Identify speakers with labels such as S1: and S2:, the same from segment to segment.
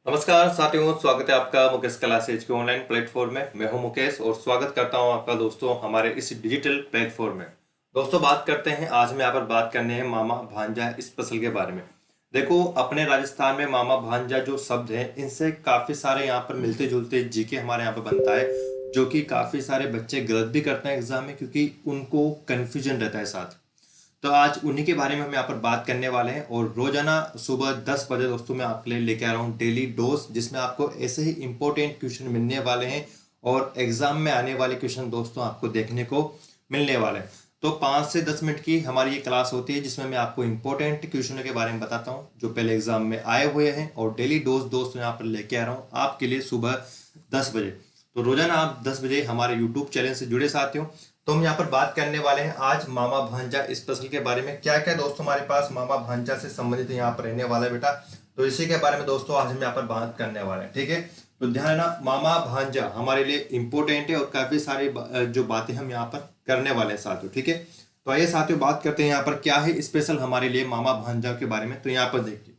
S1: नमस्कार साथियों, स्वागत है आपका मुकेश क्लासेज के ऑनलाइन प्लेटफॉर्म में। मैं हूं मुकेश और स्वागत करता हूं आपका दोस्तों हमारे इस डिजिटल प्लेटफॉर्म में। दोस्तों बात करते हैं, आज हम यहाँ पर बात करने हैं मामा भांजा स्पेशल के बारे में। देखो, अपने राजस्थान में मामा भांजा जो शब्द है, इनसे काफी सारे यहाँ पर मिलते जुलते जीके हमारे यहाँ पर बनता है, जो कि काफी सारे बच्चे गलत भी करते हैं एग्जाम में, क्योंकि उनको कन्फ्यूजन रहता है साथ। तो आज उन्हीं के बारे में हम यहाँ पर बात करने वाले हैं और रोजाना सुबह 10 बजे दोस्तों मैं आपके लिए लेके आ रहा हूँ डेली डोज, जिसमें आपको ऐसे ही इंपॉर्टेंट क्वेश्चन मिलने वाले हैं और एग्जाम में आने वाले क्वेश्चन दोस्तों आपको देखने को मिलने वाले हैं। तो 5 से 10 मिनट की हमारी ये क्लास होती है, जिसमें मैं आपको इंपॉर्टेंट क्वेश्चनों के बारे में बताता हूँ जो पहले एग्जाम में आए हुए हैं, और डेली डोज दोस्तों यहाँ पर लेके आ रहा हूँ आपके लिए सुबह 10 बजे। तो रोजाना आप 10 बजे हमारे यूट्यूब चैनल से जुड़े साथियों। तो हम यहाँ पर बात करने वाले हैं आज मामा भांजा स्पेशल के बारे में। क्या क्या दोस्तों हमारे पास मामा भांजा से संबंधित यहाँ पर रहने वाला है बेटा, तो इसी के बारे में दोस्तों आज हम यहाँ पर बात करने वाले हैं। ठीक है, तो ध्यान रखना, मामा भांजा हमारे लिए इंपॉर्टेंट है और काफी सारी जो बातें हम यहाँ पर करने वाले हैं साथियों। ठीक है, तो आइए साथियों बात करते हैं यहाँ पर क्या है स्पेशल हमारे लिए मामा भांजा के बारे में। तो यहाँ पर देखिए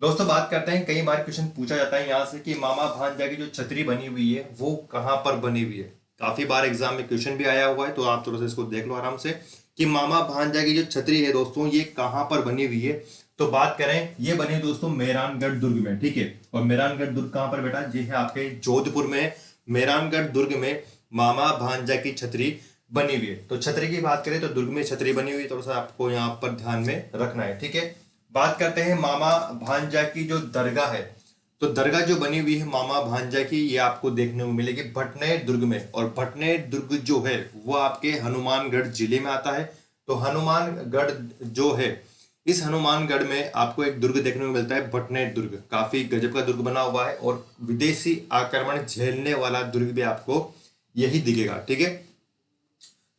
S1: दोस्तों, बात करते हैं, कई बार क्वेश्चन पूछा जाता है यहाँ से कि मामा भांजा की जो छतरी बनी हुई है वो कहाँ पर बनी हुई है। काफी बार एग्जाम में क्वेश्चन भी आया हुआ है, तो आप थोड़ा सा इसको देख लो आराम से कि मामा भांजा की जो छतरी है दोस्तों ये कहाँ पर बनी हुई है। तो बात करें, ये बनी दोस्तों मेहरानगढ़ दुर्ग में। ठीक है, और मेहरानगढ़ दुर्ग कहाँ पर बेटा, ये है आपके जोधपुर में। मेहरानगढ़ दुर्ग में मामा भांजा की छतरी बनी हुई है। तो छतरी की बात करें तो दुर्ग में छतरी बनी हुई है, थोड़ा सा आपको यहाँ पर ध्यान में रखना है। ठीक है, बात करते हैं मामा भांजा की जो दरगाह है, तो दरगाह जो बनी हुई है मामा भांजा की, ये आपको देखने को मिलेगी भटनेर दुर्ग में। और भटनेर दुर्ग जो है वो आपके हनुमानगढ़ जिले में आता है। तो हनुमानगढ़ जो है, इस हनुमानगढ़ में आपको एक दुर्ग देखने को मिलता है भटनेर दुर्ग। काफी गजब का दुर्ग बना हुआ है और विदेशी आक्रमण झेलने वाला दुर्ग भी आपको यही दिखेगा। ठीक है,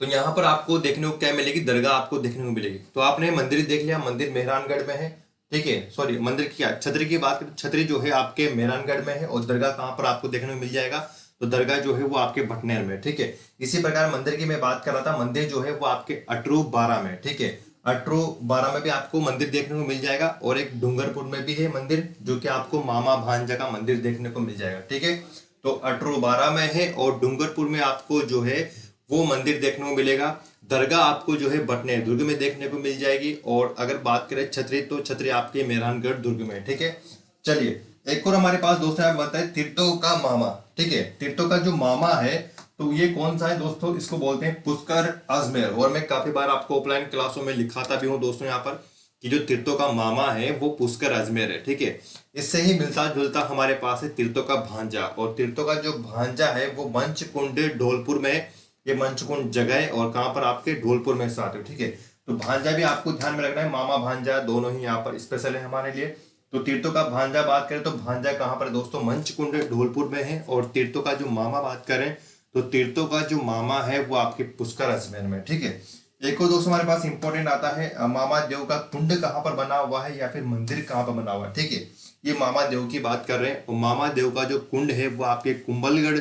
S1: तो यहाँ पर आपको देखने को क्या मिलेगी, दरगाह आपको देखने को मिलेगी। तो आपने मंदिर देख लिया, मंदिर मेहरानगढ़ में है। ठीक है, सॉरी, मंदिर की छतरी की बात करें, छतरी जो है आपके मेहरानगढ़ में है और दरगाह कहाँ पर आपको देखने को मिल जाएगा, तो दरगाह जो है वो आपके भटनेर में। ठीक है, इसी प्रकार मंदिर की मैं बात कर रहा था, मंदिर जो है वो आपके अटरू बारा में। ठीक है, अटरू बारा में भी आपको मंदिर देखने को मिल जाएगा और एक डूंगरपुर में भी है मंदिर, जो कि आपको मामा भांजा का मंदिर देखने को मिल जाएगा। ठीक है, तो अटरू बारा में है और डूंगरपुर में आपको जो है वो मंदिर देखने को मिलेगा। दरगाह आपको जो है भटनेर दुर्ग में देखने को मिल जाएगी। और अगर बात करें छतरी, तो छतरी आपके मेहरानगढ़ दुर्ग में। ठीक है, चलिए एक और हमारे पास दोस्तों यहाँ बताए तीर्थों का मामा। ठीक है, तीर्थों का जो मामा है तो ये कौन सा है दोस्तों, इसको बोलते हैं पुष्कर अजमेर। और मैं काफी बार आपको ऑफलाइन क्लासों में लिखाता भी हूँ दोस्तों यहाँ पर कि जो तीर्थों का मामा है वो पुष्कर अजमेर है। ठीक है, इससे ही मिलता जुलता हमारे पास है तीर्थों का भांजा। और तीर्थों का जो भांजा है वो मंचकुंड ढोलपुर में है। ये मंचकुंड जगह है और कहाँ पर आपके ढोलपुर में साथ है। ठीक है, तो भांजा भी आपको ध्यान में रखना है, मामा भांजा दोनों ही यहाँ पर स्पेशल है हमारे लिए। तो तीर्थों का भांजा बात करें तो भांजा कहाँ पर है दोस्तों, मंचकुंड ढोलपुर में है। और तीर्थों का जो मामा बात करें तो तीर्थों का जो मामा है वो आपके पुष्कर अजमेर में। ठीक है, एक और दोस्तों हमारे पास इंपॉर्टेंट आता है, मामा देव का कुंड कहाँ पर बना हुआ है या फिर मंदिर कहाँ पर बना हुआ है। ठीक है, ये मामा देव की बात कर रहे हैं और मामा देव का जो कुंड है वो आपके कुंभलगढ़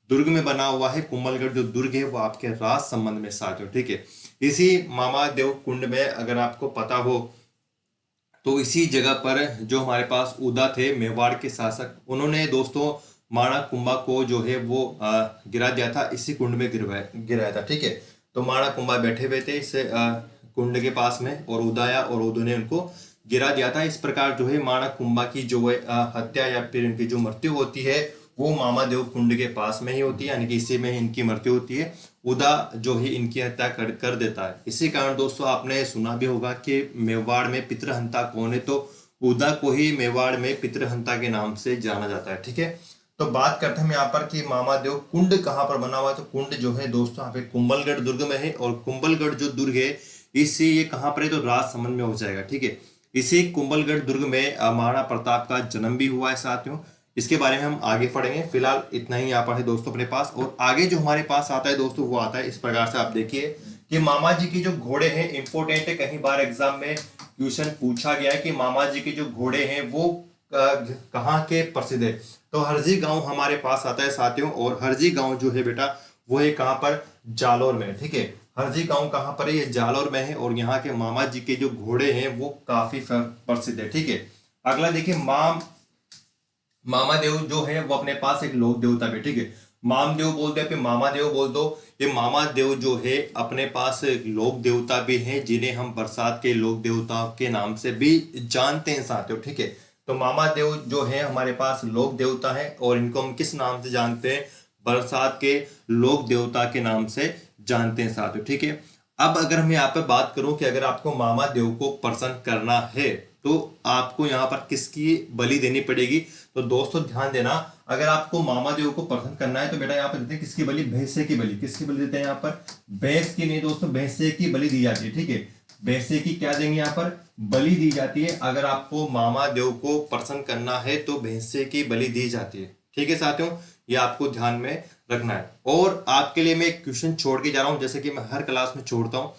S1: दुर्ग में बना हुआ है। कुंभलगढ़ जो दुर्ग है वो आपके राज संबंध में साथ हो। ठीक है, इसी मामा देव कुंड में अगर आपको पता हो तो इसी जगह पर जो हमारे पास उदा थे मेवाड़ के शासक, उन्होंने दोस्तों माणा कुंभा को जो है वो गिरा दिया था, इसी कुंड में गिराया था। ठीक है, तो माणा कुंभा बैठे हुए थे इस कुंड के पास में और उदाया और उदू ने उनको गिरा दिया था। इस प्रकार जो है माणा कुंभा की जो हत्या या फिर इनकी जो मृत्यु होती है वो मामा देव कुंड के पास में ही होती है, यानी कि इसी में इनकी मृत्यु होती है। उदा जो है इनकी हत्या कर देता है। इसी कारण दोस्तों आपने सुना भी होगा कि मेवाड़ में पितृहंता कौन है, तो उदा को ही मेवाड़ में पितृहंता के नाम से जाना जाता है। ठीक है, तो बात करते हैं यहाँ पर कि मामा देव कुंड कहाँ पर बना हुआ है, तो कुंड जो है दोस्तों यहाँ पे कुंभलगढ़ दुर्ग में है। और कुंभलगढ़ जो दुर्ग है इससे ये कहाँ पर है, तो राजसमंद में हो जाएगा। ठीक है, इसी कुंभलगढ़ दुर्ग में महाराणा प्रताप का जन्म भी हुआ है साथियों। इसके बारे में हम आगे पढ़ेंगे, फिलहाल इतना ही यहाँ पर है दोस्तों अपने पास। और आगे जो हमारे पास आता है दोस्तों वो आता है इस प्रकार से, आप देखिए कि मामा जी की जो घोड़े हैं इंपोर्टेंट है, कहीं बार एग्जाम में क्वेश्चन पूछा गया है कि मामा जी के जो घोड़े हैं वो कहाँ के प्रसिद्ध है। तो हरजी गांव हमारे पास आता है साथियों। और हरजी गांव जो है बेटा वो है कहाँ पर, जालोर में। ठीक है, हरजी गांव कहाँ पर है, ये जालोर में है। और यहाँ के मामा जी के जो घोड़े हैं वो काफी प्रसिद्ध है। ठीक है, अगला देखिए मामा देव जो है वो अपने पास एक लोक देवता भी, ठीक है, माम देव बोलते हैं, फिर मामा देव बोल दो। ये मामा देव जो है अपने पास एक लोक देवता भी हैं, जिन्हें हम बरसात के लोक देवता के नाम से भी जानते हैं साथियों, ठीक है। तो मामा देव जो है हमारे पास लोक देवता है, और इनको हम किस नाम से जानते हैं? बरसात के लोक देवता के नाम से जानते हैं साथियों, ठीक है। अब अगर मैं यहाँ पर बात करूं कि अगर आपको मामा देव को प्रसन्न करना है तो आपको यहाँ पर किसकी बलि देनी पड़ेगी? तो दोस्तों ध्यान देना, अगर आपको मामा देव को प्रसन्न करना है तो बेटा यहाँ पर देते हैं किसकी बलि? भैंसे की बलि। किसकी बलि देते हैं यहाँ पर? भैंस की नहीं दोस्तों, भैंसे की बलि दी जाती है, ठीक है। भैंसे की क्या देंगे यहाँ पर? बलि दी जाती है। अगर आपको मामा देव को प्रसन्न करना है तो भैंसे की बलि दी जाती है, ठीक है साथियों, ये आपको ध्यान में रखना है। और आपके लिए मैं एक क्वेश्चन छोड़ के जा रहा हूं, जैसे कि मैं हर क्लास में छोड़ता हूं,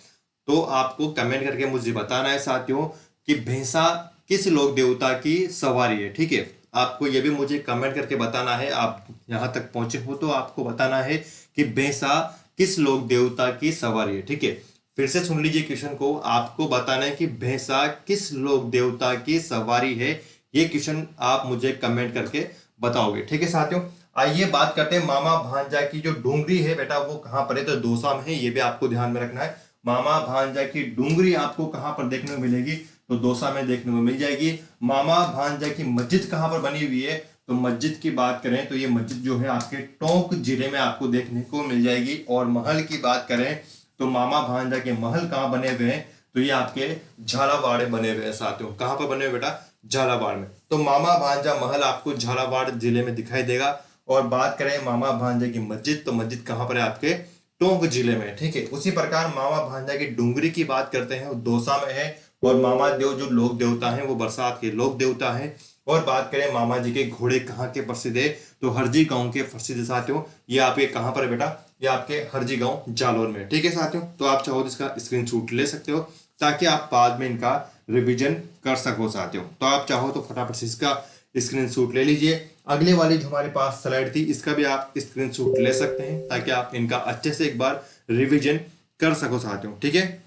S1: तो आपको कमेंट करके मुझे बताना है साथियों कि भैंसा किस लोक देवता की सवारी है, ठीक है। आपको ये भी मुझे कमेंट करके बताना है, आप यहां तक पहुंचे हो तो आपको बताना है कि भैंसा किस लोक देवता की सवारी है, ठीक है। फिर से सुन लीजिए क्वेश्चन को, आपको बताना है कि भैंसा किस लोक देवता की सवारी है। ये क्वेश्चन आप मुझे कमेंट करके बताओगे, ठीक है साथियों। आइए बात करते हैं मामा भांजा की जो डूंगरी है बेटा वो कहाँ पर है? तो दौसा में है, ये भी आपको ध्यान में रखना है। मामा भांजा की डूंगरी आपको कहाँ पर देखने को मिलेगी? तो दौसा में देखने को मिल जाएगी। मामा भांजा की मस्जिद कहाँ पर बनी हुई है? तो मस्जिद की बात करें तो ये मस्जिद जो है आपके टोंक जिले में आपको देखने को मिल जाएगी। और महल की बात करें तो मामा भांजा के महल कहाँ बने हुए हैं? तो ये आपके झालावाड़ बने हुए हैं साथियों। कहाँ पर बने हुए बेटा? झालावाड़ में। तो मामा भांजा महल आपको झालावाड़ जिले में दिखाई देगा। और बात करें मामा भांजा की मस्जिद, तो मस्जिद कहाँ पर है? आपके टोंक जिले में, ठीक है। उसी प्रकार मामा भांजा की डूंगरी की बात करते हैं, वो दौसा में है। और मामा देव जो लोक देवता हैं वो बरसात के लोक देवता हैं। और बात करें मामा जी के घोड़े कहाँ के प्रसिद्ध है? तो हरजी गांव के प्रसिद्ध साथियों। ये आपके कहाँ पर है बेटा? ये आपके हरजी गांव जालोर में, ठीक है साथियों। तो आप चाहो तो इसका स्क्रीनशॉट ले सकते हो ताकि आप बाद में इनका रिवीजन कर सको साथियों। तो आप चाहो तो फटाफट से इसका स्क्रीनशॉट ले लीजिए। अगले वाली जो हमारे पास स्लाइड थी इसका भी आप स्क्रीनशॉट ले सकते हैं ताकि आप इनका अच्छे से एक बार रिवीजन कर सको साथियों, ठीक है।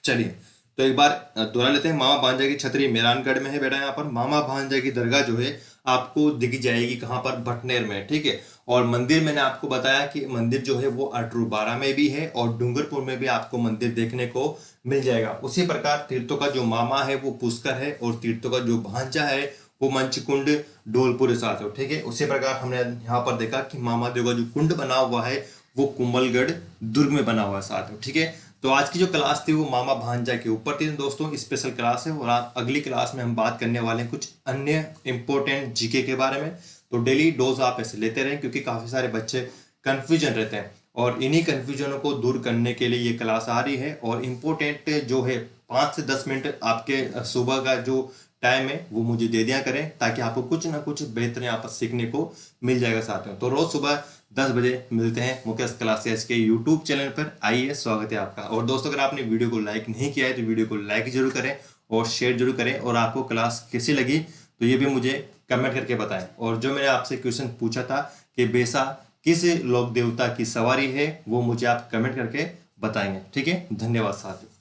S1: चलिए तो एक बार दोहरा लेते हैं। मामा भांजा की छतरी मेहरानगढ़ में है बेटा। यहाँ पर मामा भांजा की दरगाह जो है आपको दिख जाएगी कहाँ पर? भटनेर में, ठीक है। और मंदिर मैंने आपको बताया कि मंदिर जो है वो अटरूबारा में भी है और डूंगरपुर में भी आपको मंदिर देखने को मिल जाएगा। उसी प्रकार तीर्थों का जो मामा है वो पुष्कर है और तीर्थों का जो भांजा है वो मंचकुंड डोलपुर साथ हो, ठीक है। उसी प्रकार हमने यहाँ पर देखा कि मामा देव का जो कुंड बना हुआ है वो कुंभलगढ़ दुर्ग में बना हुआ है साथ हो, ठीक है। तो आज की जो क्लास थी वो मामा भांजा के ऊपर थी दोस्तों, स्पेशल क्लास है। और अगली क्लास में हम बात करने वाले हैं कुछ अन्य इंपॉर्टेंट जीके के बारे में। तो डेली डोज आप ऐसे लेते रहें क्योंकि काफी सारे बच्चे कंफ्यूजन रहते हैं और इन्हीं कंफ्यूजनों को दूर करने के लिए ये क्लास आ रही है। और इम्पोर्टेंट जो है 5 से 10 मिनट आपके सुबह का जो टाइम है वो मुझे दे दिया करें ताकि आपको कुछ ना कुछ बेहतर यहाँ पर सीखने को मिल जाएगा साथियों। तो रोज सुबह 10 बजे मिलते हैं मुकेश क्लासेस के यूट्यूब चैनल पर। आइए, स्वागत है आपका। और दोस्तों अगर आपने वीडियो को लाइक नहीं किया है तो वीडियो को लाइक जरूर करें और शेयर जरूर करें। और आपको क्लास कैसी लगी तो ये भी मुझे कमेंट करके बताएं। और जो मैंने आपसे क्वेश्चन पूछा था कि बेसा किस लोक देवता की सवारी है वो मुझे आप कमेंट करके बताएंगे, ठीक है। धन्यवाद साथियों।